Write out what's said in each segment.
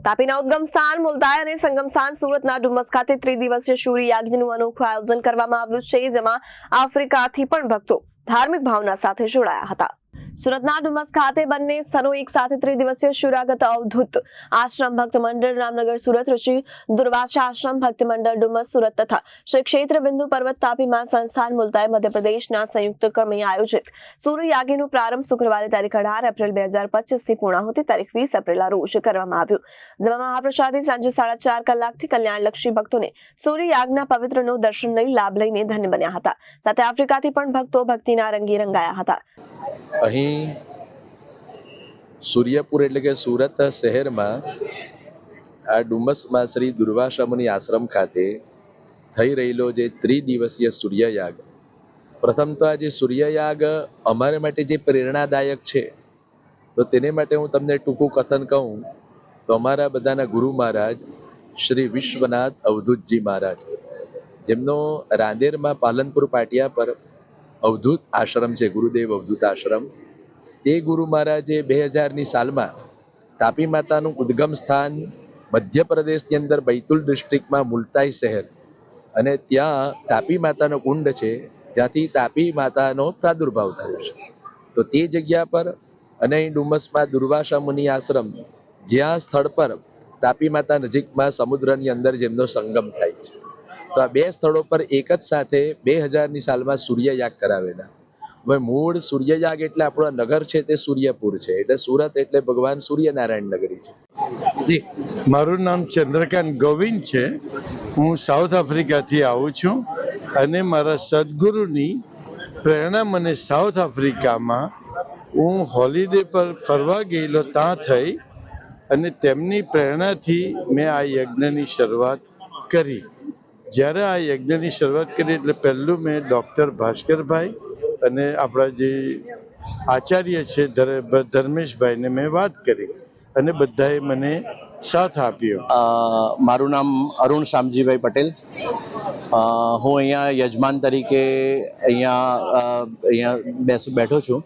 તાપીના ઉદ્ગમ સ્થાન મુલતાઈ અને સંગમ સ્થાન સુરતના ડુમસ ખાતે ત્રિદિવસીય સૂર્ય યાગનું અનોખું આયોજન કરવામાં આવ્યું છે, જેમાં આફ્રિકાથી પણ ભક્તો ધાર્મિક ભાવના સાથે જોડાયા હતા। સુરતના ડુમસ ખાતે બંને સ્થળો એક સાથે ત્રિદિવસીય શૂરાગત અવધૂત આશ્રમ ભક્ત મંડળ રામનગર સુરત, ઋષિ દુર્વાસા આશ્રમ ભક્ત મંડળ ડુમસ સુરત તથા શ્રી ક્ષેત્ર બિંદુ પર્વત તાપીમાં સંસ્થાન મુલતાઈ મધ્યપ્રદેશના સંયુક્ત ક્રમે આયોજિત સૂર્ય યાગનો પ્રારંભ શુક્રવારે તારીખ 18 એપ્રિલ 2025 થી પૂર્ણાહુતિ તારીખ 20 એપ્રિલના રોજ કરવામાં આવ્યો, જેમાં મહાપ્રસાદી સાંજે 4:30 કલાકથી કલ્યાણલક્ષી ભક્તોને સૂર્ય યાગના પવિત્રનો દર્શન લઈ લાભ લઈને ધન્ય બન્યા હતા। સાથે આફ્રિકાથી પણ ભક્તો ભક્તિના રંગે રંગાયા હતા। અહીં સૂર્યપુર એટલે કે સુરત શહેરમાં આ ડુમસમાં શ્રી દુર્વાસા મુનિ આશ્રમ ખાતે થઈ રહેલો જે ત્રિદિવસીય સૂર્યયાગ, પ્રથમ તો આ જે સૂર્યયાગ અમારા માટે જે પ્રેરણાદાયક છે, તો તેને માટે હું તમને ટૂંકું કથન કહું તો અમારા બધાના ગુરુ મહારાજ શ્રી વિશ્વનાથ અવધૂતજી મહારાજ, જેમનો રાંદેરમાં પાલનપુર પાટિયા પર અવધૂત આશ્રમ છે, ગુરુદેવ અવધૂત આશ્રમ, તે ગુરુ મહારાજે 2000ની સાલમાં તાપી માતાનું ઉદ્ગમ સ્થાન મધ્યપ્રદેશની અંદર बैतूल ડિસ્ટ્રિક્ટમાં મુલતાઈ શહેર અને ત્યાં તાપી માતાનો કુંડ છે, જ્યાંથી તાપી માતાનો પ્રાદુર્ભાવ થયો છે, તો તે જગ્યા પર અને અહીં ડુમસમાં દુર્વાસા મુનિ આશ્રમ, જ્યાં સ્થળ પર તાપી માતા નજીકમાં સમુદ્રની અંદર જેમનો સંગમ થાય છે, તો આ બે સ્થળો પર એક જ સાથે 2000ની સાલમાં સૂર્યયાગ કરાવેલા। હવે મૂળ સૂર્યયાગ એટલે આપણો નગર છે તે સૂર્યપુર છે, એટલે સુરત એટલે ભગવાન સૂર્યનારાયણ નગરી છે। જી, મારું નામ ચંદ્રકાંત ગોવિંદ છે। હું સાઉથ આફ્રિકાથી આવું છું અને મારા સદગુરુની પ્રેરણા મને સાઉથ આફ્રિકામાં હું હોલિડે પર ફરવા ગયેલો ત્યાં થઈ અને તેમની પ્રેરણાથી મેં આ યજ્ઞની શરૂઆત કરી। જ્યારે આ યજ્ઞની શરૂઆત કરી એટલે પહેલું મેં ડૉક્ટર ભાસ્કરભાઈ અને આપણા જે આચાર્ય છે ધર્મેશભાઈને મેં વાત કરી અને બધાએ મને સાથ આપ્યો। મારું નામ અરુણ શામજીભાઈ પટેલ, હું અહીંયા યજમાન તરીકે અહીંયા બેઠો છું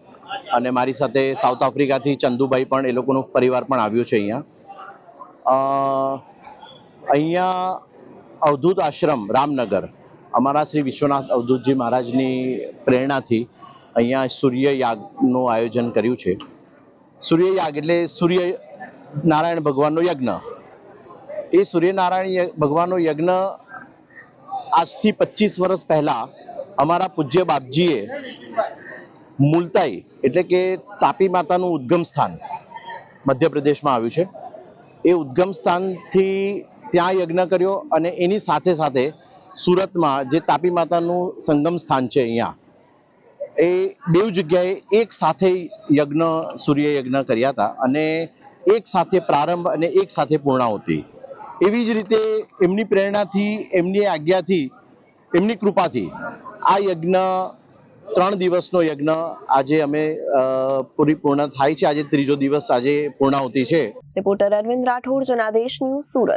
અને મારી સાથે સાઉથ આફ્રિકાથી ચંદુભાઈ પણ, એ લોકોનો પરિવાર પણ આવ્યો છે અહીંયા અવધૂત આશ્રમ રામનગર, અમારા શ્રી વિશ્વનાથ અવધૂતજી મહારાજની પ્રેરણાથી અહીંયા સૂર્યયાગનું આયોજન કર્યું છે। સૂર્યયાગ એટલે સૂર્ય નારાયણ ભગવાનનો યજ્ઞ। એ સૂર્યનારાયણ ભગવાનનો યજ્ઞ આજથી 25 વર્ષ પહેલા અમારા પૂજ્ય બાપજીએ મુલતાઈ એટલે કે તાપી માતાનું ઉદ્ગમ સ્થાન મધ્યપ્રદેશમાં આવ્યું છે, એ ઉદ્ગમ સ્થાનથી ત્યાં યજ્ઞ કર્યો અને એની સાથે સાથે સુરતમાં જે તાપી માતાનું સંગમ સ્થાન છે, અહીંયા એ બેઉ જગ્યાએ એક સાથે યજ્ઞ સૂર્ય યજ્ઞ કર્યા હતા અને એક સાથે પ્રારંભ અને એક સાથે પૂર્ણાહુતિ। એવી જ રીતે એમની પ્રેરણાથી, એમની આજ્ઞાથી, એમની કૃપાથી આ યજ્ઞ 3 દિવસનો યજ્ઞ આજે અમે પૂર્ણ થાય છે। આજે ત્રીજો દિવસ, આજે પૂર્ણાહુતિ છે। Reporter Arvind Rathod, Janadesh news, Surat.